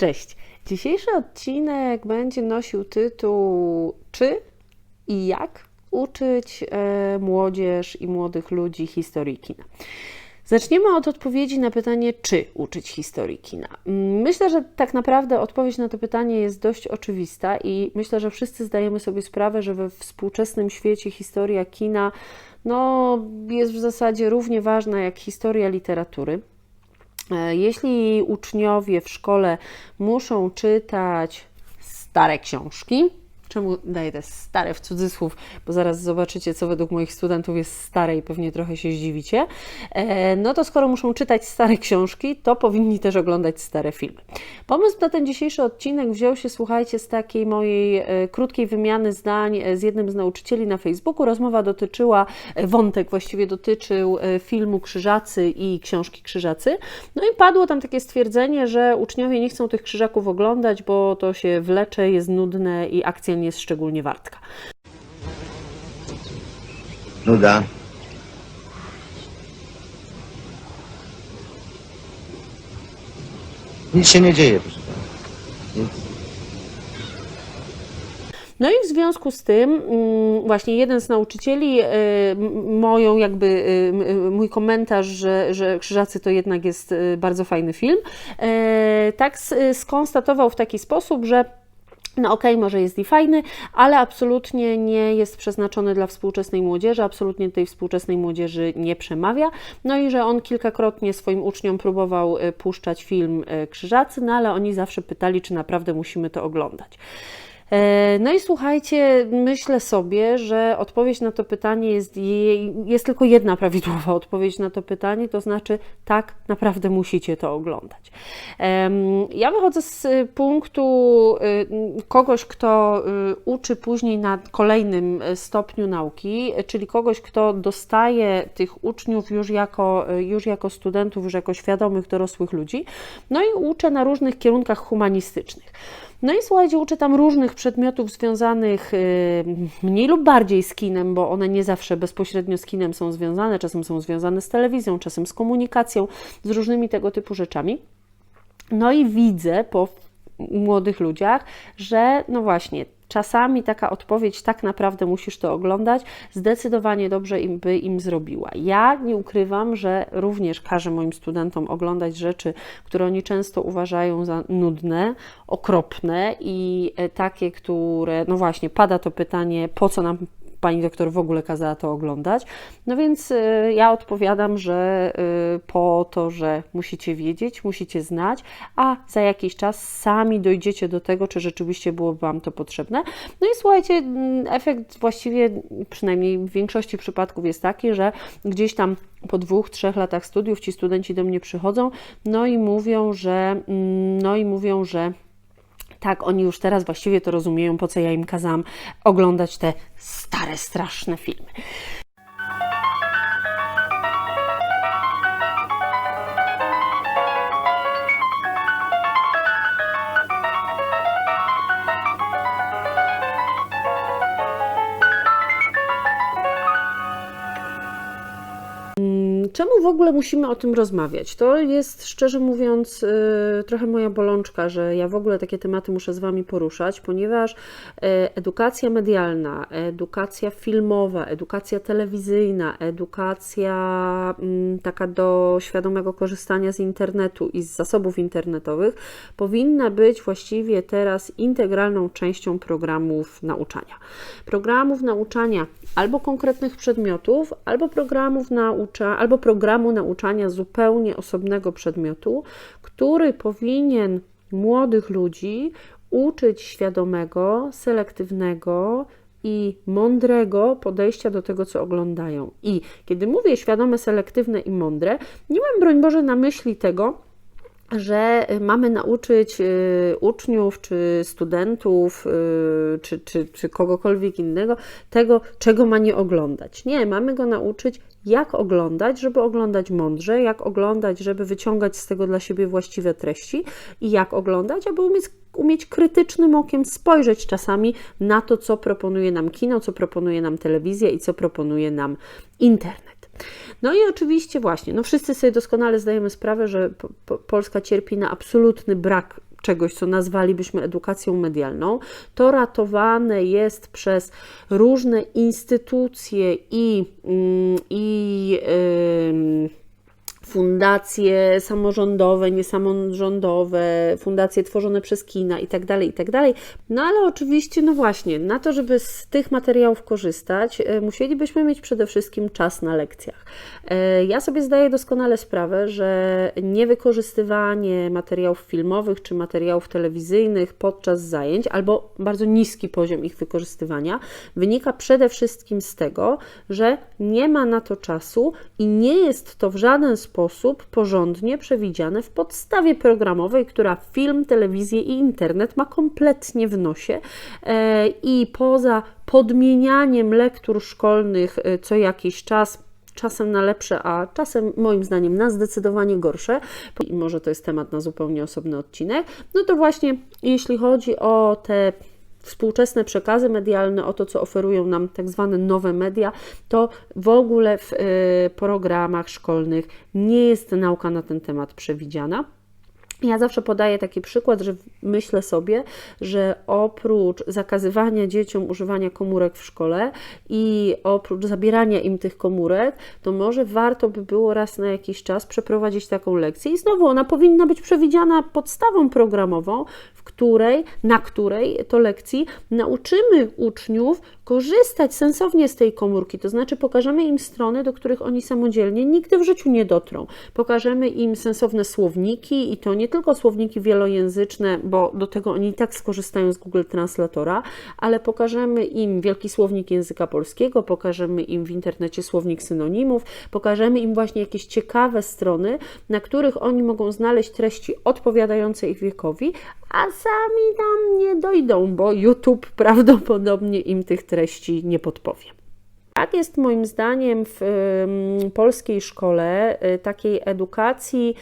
Cześć! Dzisiejszy odcinek będzie nosił tytuł Czy i jak uczyć młodzież i młodych ludzi historii kina. Zaczniemy od odpowiedzi na pytanie, czy uczyć historii kina. Myślę, że tak naprawdę odpowiedź na to pytanie jest dość oczywista i myślę, że wszyscy zdajemy sobie sprawę, że we współczesnym świecie historia kina jest w zasadzie równie ważna jak historia literatury. Jeśli uczniowie w szkole muszą czytać stare książki, czemu daję te stare w cudzysłów, bo zaraz zobaczycie, co według moich studentów jest stare i pewnie trochę się zdziwicie, no to skoro muszą czytać stare książki, to powinni też oglądać stare filmy. Pomysł na ten dzisiejszy odcinek wziął się, słuchajcie, z takiej mojej krótkiej wymiany zdań z jednym z nauczycieli na Facebooku. Rozmowa wątek właściwie dotyczył filmu Krzyżacy i książki Krzyżacy. No i padło tam takie stwierdzenie, że uczniowie nie chcą tych krzyżaków oglądać, bo to się wlecze, jest nudne i akcja nie jest szczególnie wartka. Nuda. Nic się nie dzieje, proszę pana. Nic. No i w związku z tym właśnie jeden z nauczycieli mój komentarz, że Krzyżacy to jednak jest bardzo fajny film, tak skonstatował w taki sposób, że może jest i fajny, ale absolutnie nie jest przeznaczony dla współczesnej młodzieży, absolutnie tej współczesnej młodzieży nie przemawia. No i że on kilkakrotnie swoim uczniom próbował puszczać film Krzyżacy, ale oni zawsze pytali, czy naprawdę musimy to oglądać. No i słuchajcie, myślę sobie, że odpowiedź na to pytanie jest tylko jedna prawidłowa odpowiedź na to pytanie, to znaczy tak, naprawdę musicie to oglądać. Ja wychodzę z punktu kogoś, kto uczy później na kolejnym stopniu nauki, czyli kogoś, kto dostaje tych uczniów już jako studentów, już jako świadomych dorosłych ludzi, no i uczę na różnych kierunkach humanistycznych. No i słuchajcie, uczę tam różnych przedmiotów związanych mniej lub bardziej z kinem, bo one nie zawsze bezpośrednio z kinem są związane, czasem są związane z telewizją, czasem z komunikacją, z różnymi tego typu rzeczami. No i widzę po młodych ludziach, że właśnie, czasami taka odpowiedź, tak naprawdę musisz to oglądać, zdecydowanie dobrze by im zrobiła. Ja nie ukrywam, że również każę moim studentom oglądać rzeczy, które oni często uważają za nudne, okropne i takie, które, pada to pytanie, po co nam pani doktor w ogóle kazała to oglądać. No więc ja odpowiadam, że po to, że musicie wiedzieć, musicie znać, a za jakiś czas sami dojdziecie do tego, czy rzeczywiście byłoby Wam to potrzebne. No i słuchajcie, efekt właściwie, przynajmniej w większości przypadków jest taki, że gdzieś tam po 2-3 latach studiów ci studenci do mnie przychodzą, no i mówią, że tak, oni już teraz właściwie to rozumieją, po co ja im kazałam oglądać te stare, straszne filmy. Czemu w ogóle musimy o tym rozmawiać? To jest, szczerze mówiąc, trochę moja bolączka, że ja w ogóle takie tematy muszę z Wami poruszać, ponieważ edukacja medialna, edukacja filmowa, edukacja telewizyjna, edukacja taka do świadomego korzystania z internetu i z zasobów internetowych powinna być właściwie teraz integralną częścią programów nauczania. Programów nauczania albo konkretnych przedmiotów, albo programu nauczania zupełnie osobnego przedmiotu, który powinien młodych ludzi uczyć świadomego, selektywnego i mądrego podejścia do tego, co oglądają. I kiedy mówię świadome, selektywne i mądre, nie mam, broń Boże, na myśli tego, że mamy nauczyć uczniów, czy studentów, czy kogokolwiek innego tego, czego ma nie oglądać. Nie, mamy go nauczyć, jak oglądać, żeby oglądać mądrze, jak oglądać, żeby wyciągać z tego dla siebie właściwe treści i jak oglądać, aby umieć krytycznym okiem spojrzeć czasami na to, co proponuje nam kino, co proponuje nam telewizja i co proponuje nam internet. No i oczywiście właśnie, wszyscy sobie doskonale zdajemy sprawę, że Polska cierpi na absolutny brak czegoś, co nazwalibyśmy edukacją medialną, to ratowane jest przez różne instytucje i fundacje samorządowe, niesamorządowe, fundacje tworzone przez kina itd., itd. No ale oczywiście, no właśnie, na to, żeby z tych materiałów korzystać, musielibyśmy mieć przede wszystkim czas na lekcjach. Ja sobie zdaję doskonale sprawę, że niewykorzystywanie materiałów filmowych czy materiałów telewizyjnych podczas zajęć, albo bardzo niski poziom ich wykorzystywania, wynika przede wszystkim z tego, że nie ma na to czasu i nie jest to w żaden sposób porządnie przewidziane w podstawie programowej, która film, telewizję i internet ma kompletnie w nosie i poza podmienianiem lektur szkolnych co jakiś czas, czasem na lepsze, a czasem moim zdaniem na zdecydowanie gorsze, i może to jest temat na zupełnie osobny odcinek, no to właśnie jeśli chodzi o te współczesne przekazy medialne, o to, co oferują nam tak zwane nowe media, to w ogóle w programach szkolnych nie jest nauka na ten temat przewidziana. Ja zawsze podaję taki przykład, że myślę sobie, że oprócz zakazywania dzieciom używania komórek w szkole i oprócz zabierania im tych komórek, to może warto by było raz na jakiś czas przeprowadzić taką lekcję i znowu ona powinna być przewidziana podstawą programową, na której to lekcji nauczymy uczniów korzystać sensownie z tej komórki, to znaczy pokażemy im strony, do których oni samodzielnie nigdy w życiu nie dotrą. Pokażemy im sensowne słowniki i to nie tylko słowniki wielojęzyczne, bo do tego oni i tak skorzystają z Google Translatora, ale pokażemy im wielki słownik języka polskiego, pokażemy im w internecie słownik synonimów, pokażemy im właśnie jakieś ciekawe strony, na których oni mogą znaleźć treści odpowiadające ich wiekowi, a sami tam nie dojdą, bo YouTube prawdopodobnie im tych treści nie podpowie. Tak jest moim zdaniem w polskiej szkole takiej edukacji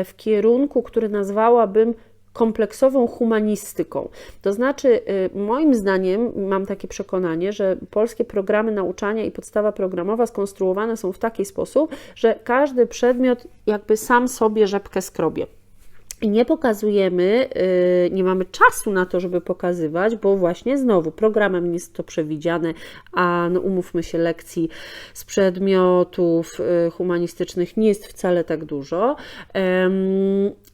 w kierunku, który nazwałabym kompleksową humanistyką. To znaczy, moim zdaniem, mam takie przekonanie, że polskie programy nauczania i podstawa programowa skonstruowane są w taki sposób, że każdy przedmiot jakby sam sobie rzepkę skrobie. I nie pokazujemy, nie mamy czasu na to, żeby pokazywać, bo właśnie znowu programem nie jest to przewidziane, a no umówmy się, lekcji z przedmiotów humanistycznych nie jest wcale tak dużo.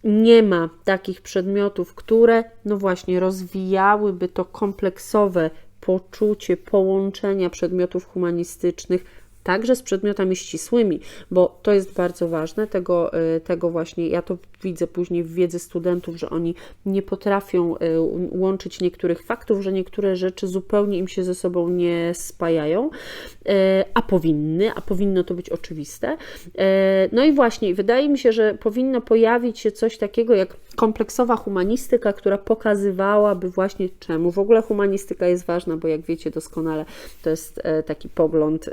Nie ma takich przedmiotów, które no właśnie rozwijałyby to kompleksowe poczucie połączenia przedmiotów humanistycznych także z przedmiotami ścisłymi, bo to jest bardzo ważne, tego właśnie, ja to widzę później w wiedzy studentów, że oni nie potrafią łączyć niektórych faktów, że niektóre rzeczy zupełnie im się ze sobą nie spajają, a powinno to być oczywiste. No i właśnie, wydaje mi się, że powinno pojawić się coś takiego jak kompleksowa humanistyka, która pokazywałaby właśnie, czemu w ogóle humanistyka jest ważna, bo jak wiecie doskonale, to jest taki pogląd,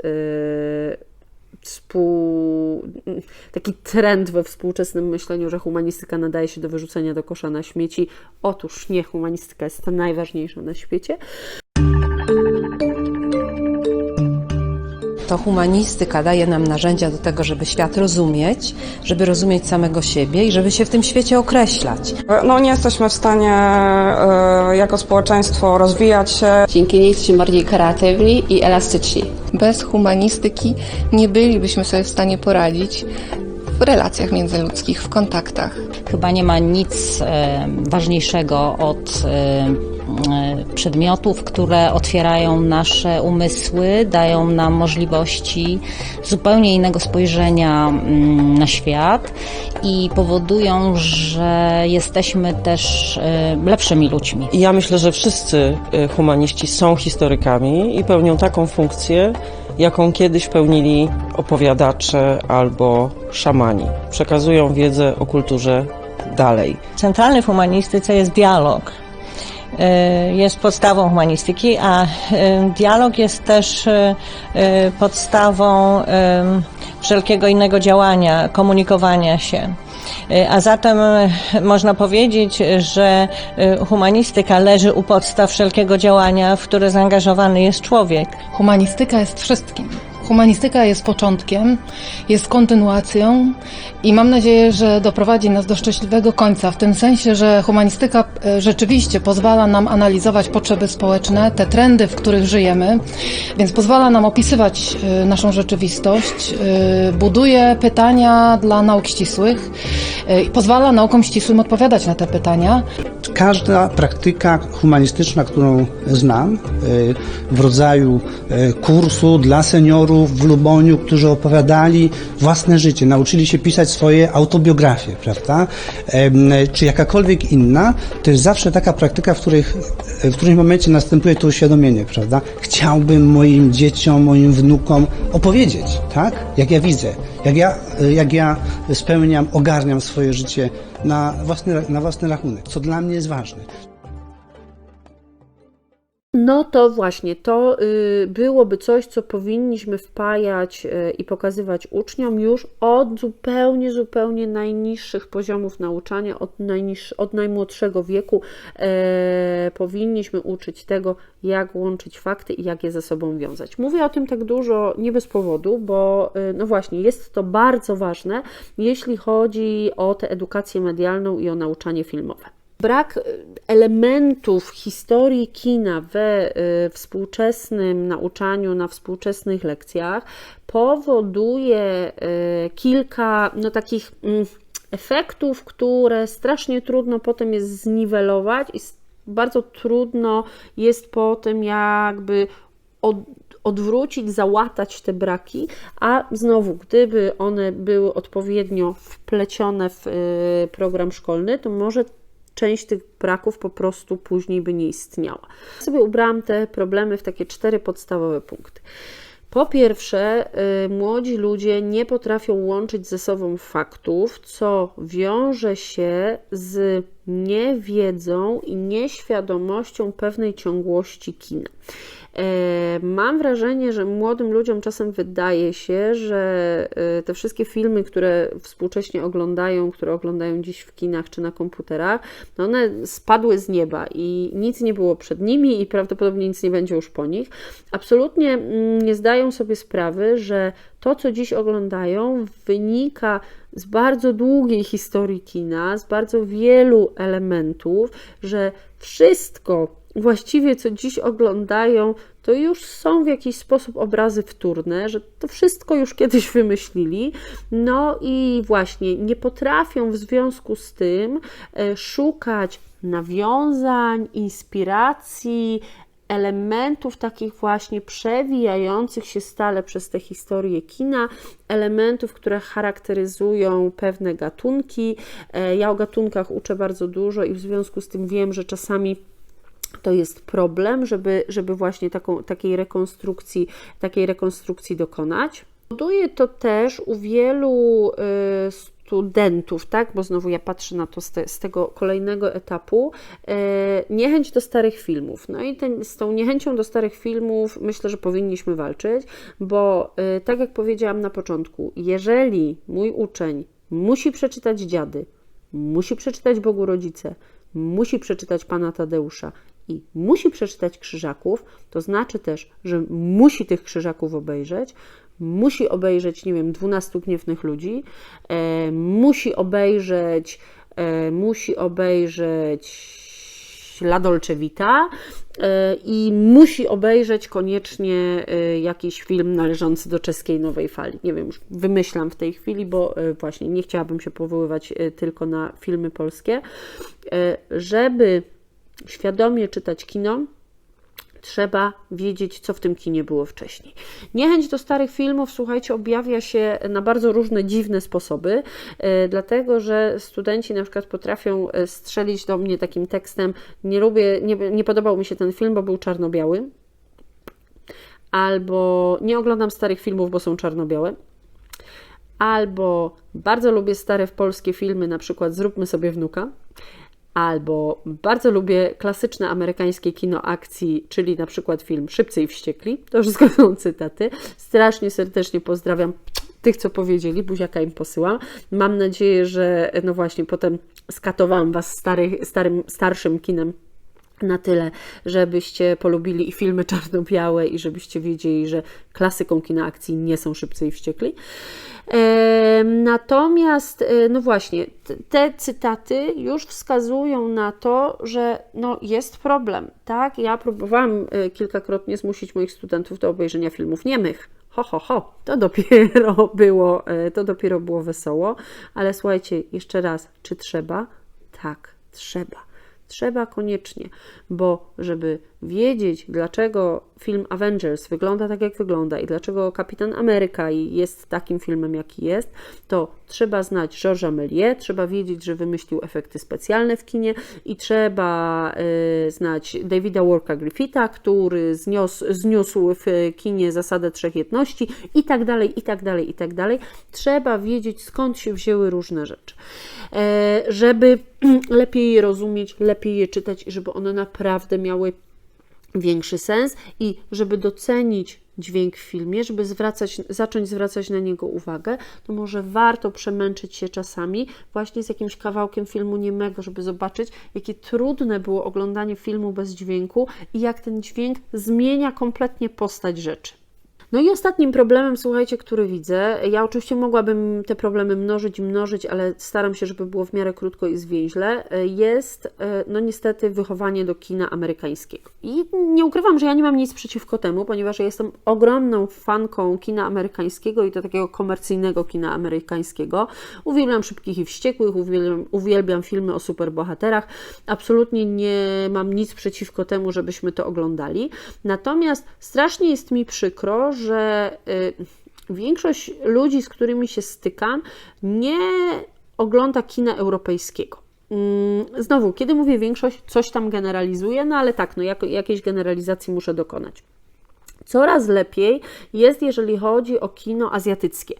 taki trend we współczesnym myśleniu, że humanistyka nadaje się do wyrzucenia do kosza na śmieci. Otóż nie, humanistyka jest najważniejsza na świecie. To humanistyka daje nam narzędzia do tego, żeby świat rozumieć, żeby rozumieć samego siebie i żeby się w tym świecie określać. No nie jesteśmy w stanie jako społeczeństwo rozwijać się. Dzięki niej jesteśmy bardziej kreatywni i elastyczni. Bez humanistyki nie bylibyśmy sobie w stanie poradzić w relacjach międzyludzkich, w kontaktach. Chyba nie ma nic ważniejszego od przedmiotów, które otwierają nasze umysły, dają nam możliwości zupełnie innego spojrzenia na świat i powodują, że jesteśmy też lepszymi ludźmi. Ja myślę, że wszyscy humaniści są historykami i pełnią taką funkcję, jaką kiedyś pełnili opowiadacze albo szamani. Przekazują wiedzę o kulturze dalej. Centralny w humanistyce jest dialog. Jest podstawą humanistyki, a dialog jest też podstawą wszelkiego innego działania, komunikowania się. A zatem można powiedzieć, że humanistyka leży u podstaw wszelkiego działania, w które zaangażowany jest człowiek. Humanistyka jest wszystkim. Humanistyka jest początkiem, jest kontynuacją i mam nadzieję, że doprowadzi nas do szczęśliwego końca, w tym sensie, że humanistyka rzeczywiście pozwala nam analizować potrzeby społeczne, te trendy, w których żyjemy, więc pozwala nam opisywać naszą rzeczywistość, buduje pytania dla nauk ścisłych i pozwala naukom ścisłym odpowiadać na te pytania. Każda praktyka humanistyczna, którą znam, w rodzaju kursu dla seniorów w Luboniu, którzy opowiadali własne życie, nauczyli się pisać swoje autobiografie, prawda? Czy jakakolwiek inna, to jest zawsze taka praktyka, w którymś momencie następuje to uświadomienie, prawda? Chciałbym moim dzieciom, moim wnukom opowiedzieć, tak? Jak ja widzę, jak ja spełniam, ogarniam swoje życie na własny rachunek, co dla mnie jest ważne. No to właśnie, to byłoby coś, co powinniśmy wpajać i pokazywać uczniom już od zupełnie najniższych poziomów nauczania, od najmłodszego wieku. Powinniśmy uczyć tego, jak łączyć fakty i jak je ze sobą wiązać. Mówię o tym tak dużo nie bez powodu, bo no właśnie, jest to bardzo ważne, jeśli chodzi o tę edukację medialną i o nauczanie filmowe. Brak elementów historii kina we współczesnym nauczaniu, na współczesnych lekcjach powoduje kilka takich efektów, które strasznie trudno potem jest zniwelować i bardzo trudno jest potem jakby odwrócić, załatać te braki, a znowu, gdyby one były odpowiednio wplecione w program szkolny, to może część tych braków po prostu później by nie istniała. Sobie ubrałam te problemy w takie 4 podstawowe punkty. Po pierwsze, młodzi ludzie nie potrafią łączyć ze sobą faktów, co wiąże się z niewiedzą i nieświadomością pewnej ciągłości kina. Mam wrażenie, że młodym ludziom czasem wydaje się, że te wszystkie filmy, które współcześnie oglądają, które oglądają dziś w kinach czy na komputerach, no one spadły z nieba i nic nie było przed nimi i prawdopodobnie nic nie będzie już po nich. Absolutnie nie zdają sobie sprawy, że to, co dziś oglądają, wynika z bardzo długiej historii kina, z bardzo wielu elementów, że wszystko właściwie, co dziś oglądają, to już są w jakiś sposób obrazy wtórne, że to wszystko już kiedyś wymyślili, no i właśnie nie potrafią w związku z tym szukać nawiązań, inspiracji, elementów takich właśnie przewijających się stale przez tę historię kina, elementów, które charakteryzują pewne gatunki. Ja o gatunkach uczę bardzo dużo i w związku z tym wiem, że czasami to jest problem, żeby właśnie takiej rekonstrukcji dokonać. Powoduje to też u wielu studentów, tak, bo znowu ja patrzę na to z tego kolejnego etapu, niechęć do starych filmów. No i z tą niechęcią do starych filmów myślę, że powinniśmy walczyć, bo tak jak powiedziałam na początku, jeżeli mój uczeń musi przeczytać Dziady, musi przeczytać Bogu Rodzice, musi przeczytać Pana Tadeusza i musi przeczytać Krzyżaków, to znaczy też, że musi tych Krzyżaków obejrzeć, musi obejrzeć, nie wiem, 12 gniewnych ludzi, musi obejrzeć La Dolce Vita i musi obejrzeć koniecznie jakiś film należący do czeskiej nowej fali. Nie wiem, już wymyślam w tej chwili, bo właśnie nie chciałabym się powoływać tylko na filmy polskie. Żeby świadomie czytać kino, trzeba wiedzieć, co w tym kinie było wcześniej. Niechęć do starych filmów, słuchajcie, objawia się na bardzo różne dziwne sposoby, dlatego, że studenci na przykład potrafią strzelić do mnie takim tekstem: nie podobał mi się ten film, bo był czarno-biały, albo nie oglądam starych filmów, bo są czarno-białe, albo bardzo lubię stare polskie filmy, na przykład Zróbmy sobie wnuka, albo bardzo lubię klasyczne amerykańskie kino akcji, czyli na przykład film Szybcy i Wściekli. To już zgodzą cytaty. Strasznie serdecznie pozdrawiam tych, co powiedzieli, buziaka im posyłam. Mam nadzieję, że no właśnie potem skatowałam Was starszym kinem na tyle, żebyście polubili i filmy czarno-białe i żebyście wiedzieli, że klasyką kina akcji nie są Szybcy i Wściekli. Natomiast, no właśnie, te cytaty już wskazują na to, że no jest problem, tak? Ja próbowałam kilkakrotnie zmusić moich studentów do obejrzenia filmów niemych. To dopiero było wesoło, ale słuchajcie, jeszcze raz, czy trzeba? Tak, trzeba. Trzeba koniecznie, bo żeby wiedzieć, dlaczego film Avengers wygląda tak, jak wygląda i dlaczego Kapitan Ameryka jest takim filmem, jaki jest, to trzeba znać Georgesa Méliès, trzeba wiedzieć, że wymyślił efekty specjalne w kinie i trzeba znać Davida Warka Griffitha, który zniósł w kinie zasadę trzech jedności i tak dalej, i tak dalej, i tak dalej. Trzeba wiedzieć, skąd się wzięły różne rzeczy, żeby lepiej je rozumieć, lepiej je czytać i żeby one naprawdę miały większy sens i żeby docenić dźwięk w filmie, żeby zacząć zwracać na niego uwagę, to może warto przemęczyć się czasami właśnie z jakimś kawałkiem filmu niemego, żeby zobaczyć, jakie trudne było oglądanie filmu bez dźwięku i jak ten dźwięk zmienia kompletnie postać rzeczy. No i ostatnim problemem, słuchajcie, który widzę, ja oczywiście mogłabym te problemy mnożyć, ale staram się, żeby było w miarę krótko i zwięźle, jest no niestety wychowanie do kina amerykańskiego. I nie ukrywam, że ja nie mam nic przeciwko temu, ponieważ ja jestem ogromną fanką kina amerykańskiego i to takiego komercyjnego kina amerykańskiego. Uwielbiam Szybkich i Wściekłych, uwielbiam filmy o superbohaterach. Absolutnie nie mam nic przeciwko temu, żebyśmy to oglądali. Natomiast strasznie jest mi przykro, że większość ludzi, z którymi się stykam, nie ogląda kina europejskiego. Znowu, kiedy mówię większość, coś tam generalizuję, no ale tak, no jakiejś generalizacji muszę dokonać. Coraz lepiej jest, jeżeli chodzi o kino azjatyckie.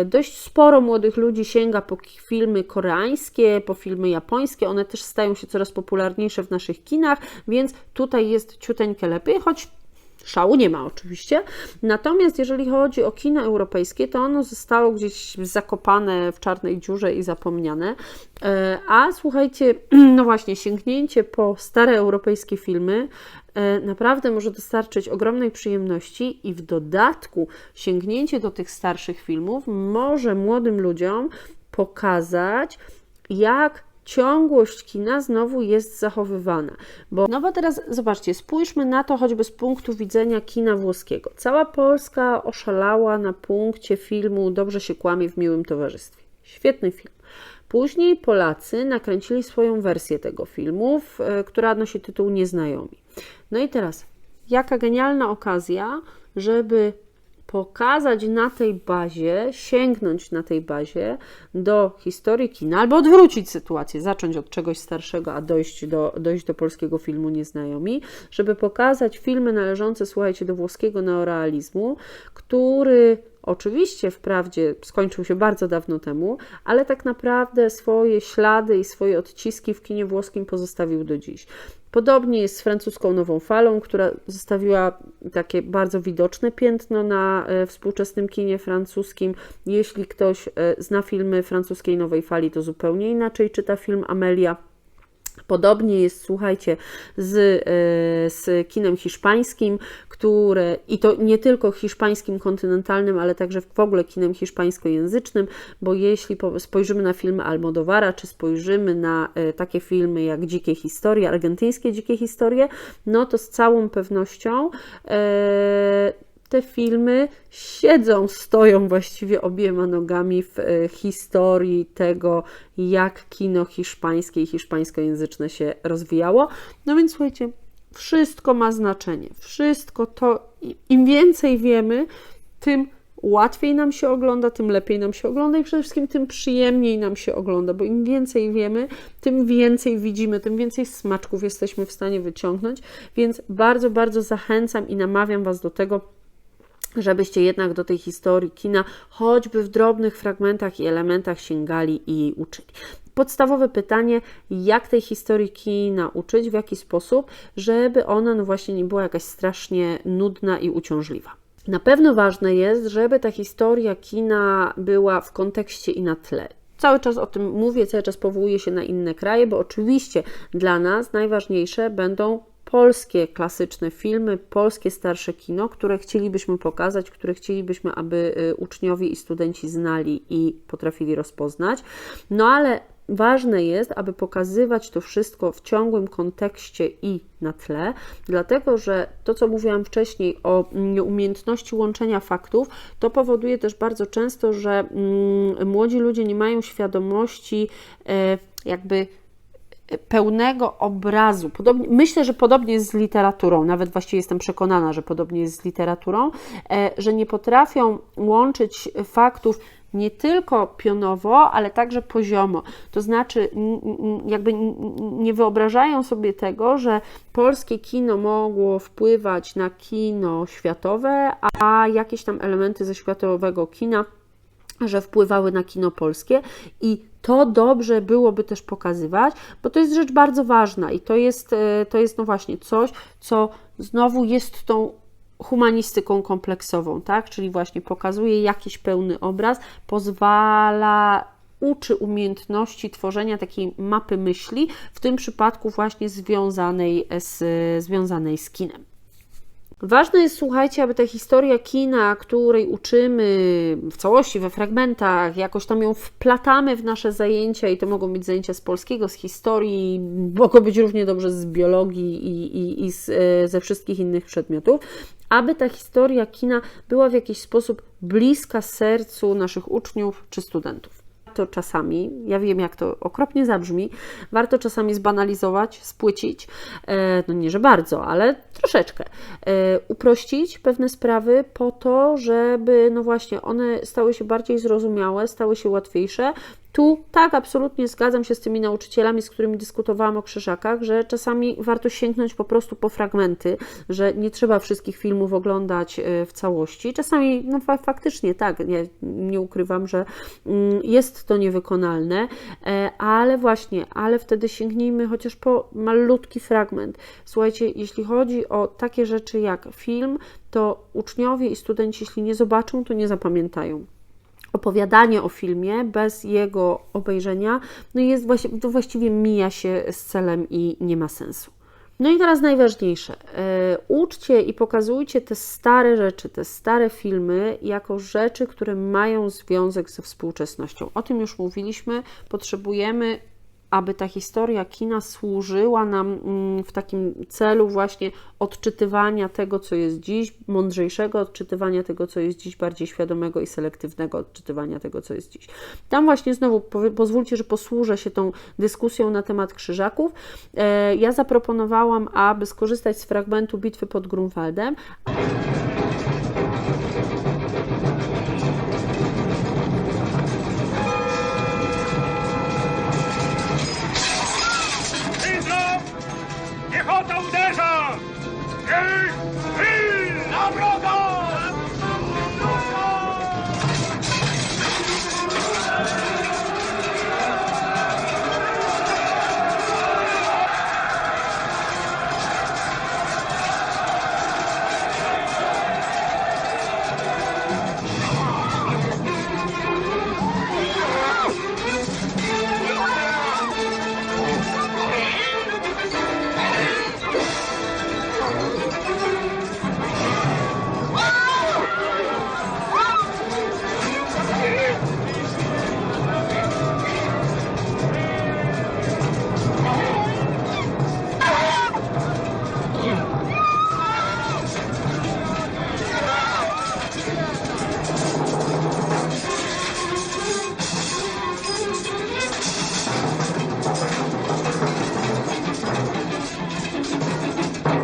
Dość sporo młodych ludzi sięga po filmy koreańskie, po filmy japońskie, one też stają się coraz popularniejsze w naszych kinach, więc tutaj jest ciuteńkę lepiej, choć szału nie ma oczywiście. Natomiast jeżeli chodzi o kino europejskie, to ono zostało gdzieś zakopane w czarnej dziurze i zapomniane. A słuchajcie, no właśnie, sięgnięcie po stare europejskie filmy naprawdę może dostarczyć ogromnej przyjemności i w dodatku sięgnięcie do tych starszych filmów może młodym ludziom pokazać, jak ciągłość kina znowu jest zachowywana. Bo teraz zobaczcie, spójrzmy na to choćby z punktu widzenia kina włoskiego. Cała Polska oszalała na punkcie filmu Dobrze się kłamie w miłym towarzystwie. Świetny film. Później Polacy nakręcili swoją wersję tego filmu, która nosi tytuł Nieznajomi. No i teraz, jaka genialna okazja, żeby pokazać na tej bazie, sięgnąć na tej bazie do historii kina, albo odwrócić sytuację, zacząć od czegoś starszego, a dojść do polskiego filmu Nieznajomi, żeby pokazać filmy należące, słuchajcie, do włoskiego neorealizmu, który oczywiście wprawdzie skończył się bardzo dawno temu, ale tak naprawdę swoje ślady i swoje odciski w kinie włoskim pozostawił do dziś. Podobnie jest z francuską Nową Falą, która zostawiła takie bardzo widoczne piętno na współczesnym kinie francuskim. Jeśli ktoś zna filmy francuskiej Nowej Fali, to zupełnie inaczej czyta film Amelia. Podobnie jest, słuchajcie, z kinem hiszpańskim, które, i to nie tylko hiszpańskim kontynentalnym, ale także w ogóle kinem hiszpańskojęzycznym, bo jeśli spojrzymy na filmy Almodóvara, czy spojrzymy na takie filmy jak Dzikie historie, argentyńskie Dzikie historie, no to z całą pewnością te filmy stoją właściwie obiema nogami w historii tego, jak kino hiszpańskie i hiszpańskojęzyczne się rozwijało. No więc słuchajcie, wszystko ma znaczenie. Wszystko to, im więcej wiemy, tym łatwiej nam się ogląda, tym lepiej nam się ogląda i przede wszystkim tym przyjemniej nam się ogląda, bo im więcej wiemy, tym więcej widzimy, tym więcej smaczków jesteśmy w stanie wyciągnąć, więc bardzo, bardzo zachęcam i namawiam Was do tego, żebyście jednak do tej historii kina choćby w drobnych fragmentach i elementach sięgali i jej uczyli. Podstawowe pytanie, jak tej historii kina uczyć, w jaki sposób, żeby ona no właśnie nie była jakaś strasznie nudna i uciążliwa. Na pewno ważne jest, żeby ta historia kina była w kontekście i na tle. cały czas o tym mówię, cały czas powołuję się na inne kraje, bo oczywiście dla nas najważniejsze będą polskie klasyczne filmy, polskie starsze kino, które chcielibyśmy pokazać, które chcielibyśmy, aby uczniowie i studenci znali i potrafili rozpoznać. No ale ważne jest, aby pokazywać to wszystko w ciągłym kontekście i na tle, dlatego że to, co mówiłam wcześniej o umiejętności łączenia faktów, to powoduje też bardzo często, że młodzi ludzie nie mają świadomości jakby pełnego obrazu. Myślę, że podobnie jest z literaturą, nawet właściwie jestem przekonana, że podobnie jest z literaturą, że nie potrafią łączyć faktów nie tylko pionowo, ale także poziomo. To znaczy, jakby nie wyobrażają sobie tego, że polskie kino mogło wpływać na kino światowe, a jakieś tam elementy ze światowego kina, że wpływały na kino polskie i to dobrze byłoby też pokazywać, bo to jest rzecz bardzo ważna i to jest no właśnie coś, co znowu jest tą humanistyką kompleksową, tak? Czyli właśnie pokazuje jakiś pełny obraz, uczy umiejętności tworzenia takiej mapy myśli, w tym przypadku właśnie związanej z kinem. Ważne jest, słuchajcie, aby ta historia kina, której uczymy w całości, we fragmentach, jakoś tam ją wplatamy w nasze zajęcia i to mogą być zajęcia z polskiego, z historii, mogą być równie dobrze z biologii i ze wszystkich innych przedmiotów, aby ta historia kina była w jakiś sposób bliska sercu naszych uczniów czy studentów. To czasami, ja wiem jak to okropnie zabrzmi, warto czasami zbanalizować, spłycić, no nie, że bardzo, ale troszeczkę, uprościć pewne sprawy po to, żeby no właśnie one stały się bardziej zrozumiałe, stały się łatwiejsze. Tu tak, absolutnie zgadzam się z tymi nauczycielami, z którymi dyskutowałam o Krzyżakach, że czasami warto sięgnąć po prostu po fragmenty, że nie trzeba wszystkich filmów oglądać w całości. Czasami, no faktycznie tak, nie ukrywam, że jest to niewykonalne, ale wtedy sięgnijmy chociaż po malutki fragment. Słuchajcie, jeśli chodzi o takie rzeczy jak film, to uczniowie i studenci, jeśli nie zobaczą, to nie zapamiętają. Opowiadanie o filmie bez jego obejrzenia to właściwie mija się z celem i nie ma sensu. No i teraz najważniejsze. Uczcie i pokazujcie te stare rzeczy, te stare filmy jako rzeczy, które mają związek ze współczesnością. O tym już mówiliśmy. Potrzebujemy, aby ta historia kina służyła nam w takim celu właśnie odczytywania tego, co jest dziś, mądrzejszego odczytywania tego, co jest dziś, bardziej świadomego i selektywnego odczytywania tego, co jest dziś. Tam właśnie znowu pozwólcie, że posłużę się tą dyskusją na temat Krzyżaków. Ja zaproponowałam, aby skorzystać z fragmentu Bitwy pod Grunwaldem. Piechota uderza! Na wroga!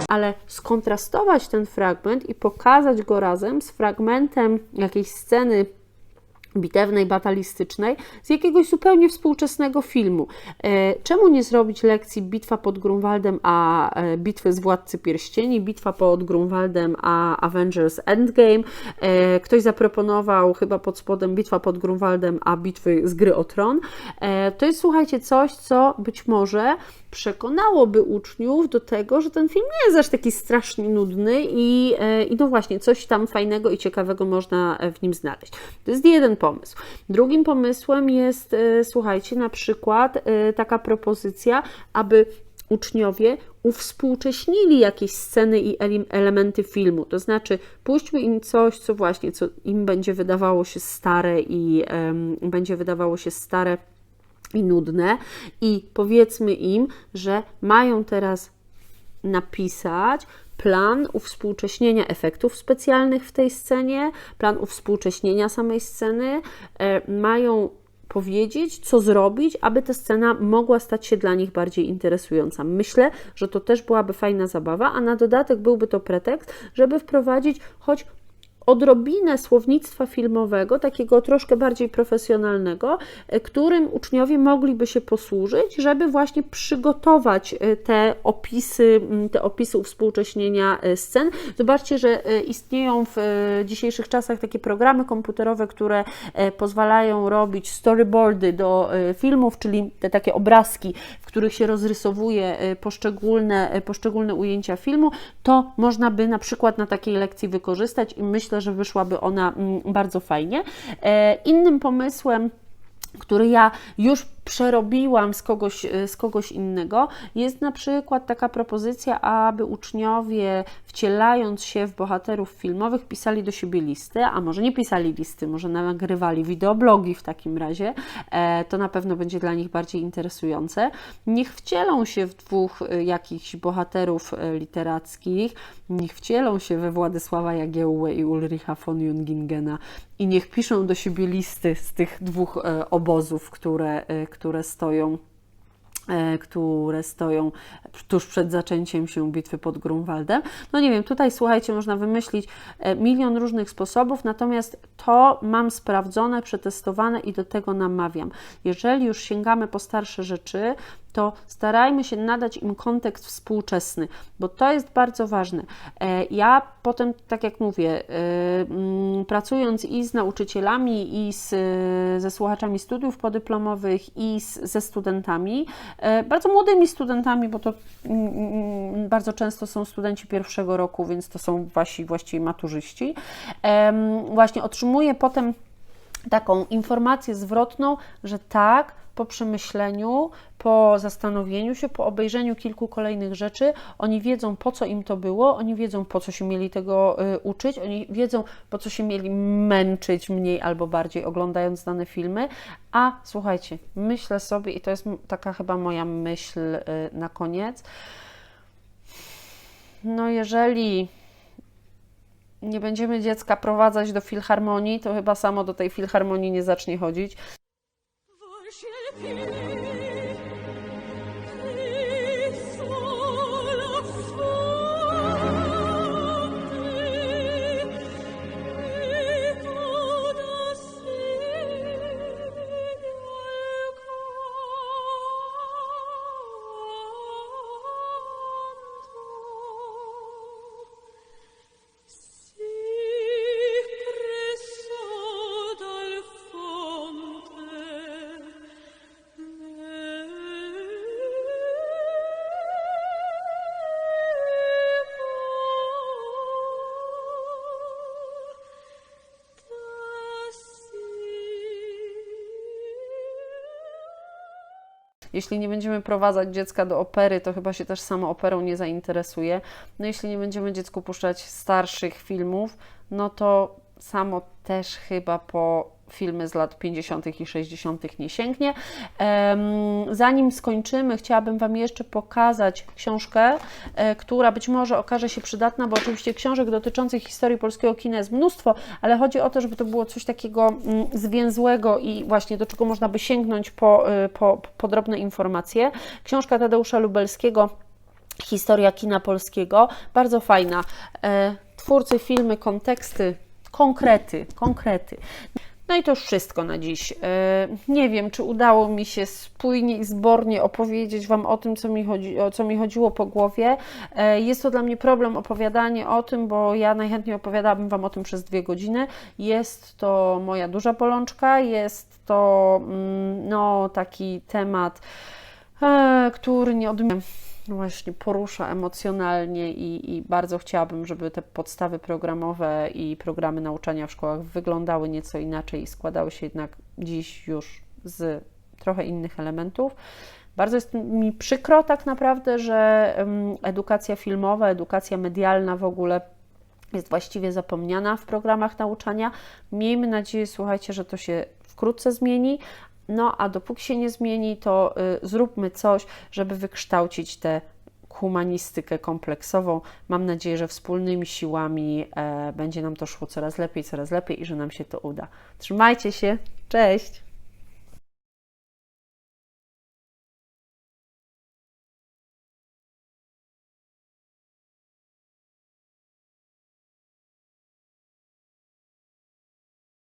Ale skontrastować ten fragment i pokazać go razem z fragmentem jakiejś sceny bitewnej, batalistycznej z jakiegoś zupełnie współczesnego filmu. Czemu nie zrobić lekcji Bitwa pod Grunwaldem a Bitwy z Władcy Pierścieni, Bitwa pod Grunwaldem a Avengers Endgame? Ktoś zaproponował chyba pod spodem Bitwa pod Grunwaldem a Bitwy z Gry o Tron. To jest, słuchajcie, coś, co być może przekonałoby uczniów do tego, że ten film nie jest aż taki strasznie nudny i no właśnie, coś tam fajnego i ciekawego można w nim znaleźć. To jest jeden pomysł. pomysł. Drugim pomysłem jest, słuchajcie, na przykład taka propozycja, aby uczniowie uwspółcześnili jakieś sceny i elementy filmu, to znaczy puśćmy im coś, co im będzie wydawało się stare i nudne i powiedzmy im, że mają teraz napisać plan uwspółcześnienia efektów specjalnych w tej scenie, plan uwspółcześnienia samej sceny, mają powiedzieć, co zrobić, aby ta scena mogła stać się dla nich bardziej interesująca. Myślę, że to też byłaby fajna zabawa, a na dodatek byłby to pretekst, żeby wprowadzić choć odrobinę słownictwa filmowego, takiego troszkę bardziej profesjonalnego, którym uczniowie mogliby się posłużyć, żeby właśnie przygotować te opisy uwspółcześnienia scen. Zobaczcie, że istnieją w dzisiejszych czasach takie programy komputerowe, które pozwalają robić storyboardy do filmów, czyli te takie obrazki, w których się rozrysowuje poszczególne ujęcia filmu. To można by na przykład na takiej lekcji wykorzystać i myślę, że wyszłaby ona bardzo fajnie. Innym pomysłem, który ja już przerobiłam z kogoś innego, jest na przykład taka propozycja, aby uczniowie, wcielając się w bohaterów filmowych, pisali do siebie listy, a może nie pisali listy, może nagrywali wideoblogi w takim razie. To na pewno będzie dla nich bardziej interesujące. Niech wcielą się w dwóch jakichś bohaterów literackich, niech wcielą się we Władysława Jagiełłę i Ulricha von Jungingena i niech piszą do siebie listy z tych dwóch obozów, które stoją tuż przed zaczęciem się bitwy pod Grunwaldem. No nie wiem, tutaj słuchajcie, można wymyślić milion różnych sposobów, natomiast to mam sprawdzone, przetestowane i do tego namawiam. Jeżeli już sięgamy po starsze rzeczy, to starajmy się nadać im kontekst współczesny, bo to jest bardzo ważne. Ja potem, tak jak mówię, pracując i z nauczycielami, i ze słuchaczami studiów podyplomowych, i ze studentami, bardzo młodymi studentami, bo to bardzo często są studenci pierwszego roku, więc to są właściwie maturzyści, właśnie otrzymuję potem taką informację zwrotną, że tak, po przemyśleniu, po zastanowieniu się, po obejrzeniu kilku kolejnych rzeczy, oni wiedzą, po co im to było, oni wiedzą, po co się mieli tego uczyć, oni wiedzą, po co się mieli męczyć mniej albo bardziej oglądając dane filmy, a słuchajcie, myślę sobie, i to jest taka chyba moja myśl na koniec, no jeżeli nie będziemy dziecka prowadzać do filharmonii, to chyba samo do tej filharmonii nie zacznie chodzić. Jeśli nie będziemy prowadzać dziecka do opery, to chyba się też samo operą nie zainteresuje. No jeśli nie będziemy dziecku puszczać starszych filmów, no to samo też chyba po filmy z lat 50. i 60. nie sięgnie. Zanim skończymy, chciałabym Wam jeszcze pokazać książkę, która być może okaże się przydatna, bo oczywiście książek dotyczących historii polskiego kina jest mnóstwo, ale chodzi o to, żeby to było coś takiego zwięzłego i właśnie do czego można by sięgnąć po drobne informacje. Książka Tadeusza Lubelskiego, Historia kina polskiego, bardzo fajna. Twórcy, filmy, konteksty, konkrety. No i to już wszystko na dziś. Nie wiem, czy udało mi się spójnie i zbornie opowiedzieć Wam o tym, co mi chodziło po głowie. Jest to dla mnie problem opowiadanie o tym, bo ja najchętniej opowiadałabym Wam o tym przez 2 godziny. Jest to moja duża bolączka, jest to taki temat, który nie odmierzam. właśnie porusza emocjonalnie i bardzo chciałabym, żeby te podstawy programowe i programy nauczania w szkołach wyglądały nieco inaczej i składały się jednak dziś już z trochę innych elementów. Bardzo jest mi przykro tak naprawdę, że edukacja filmowa, edukacja medialna w ogóle jest właściwie zapomniana w programach nauczania. Miejmy nadzieję, słuchajcie, że to się wkrótce zmieni. No a dopóki się nie zmieni, to zróbmy coś, żeby wykształcić tę humanistykę kompleksową. Mam nadzieję, że wspólnymi siłami będzie nam to szło coraz lepiej i że nam się to uda. Trzymajcie się, cześć!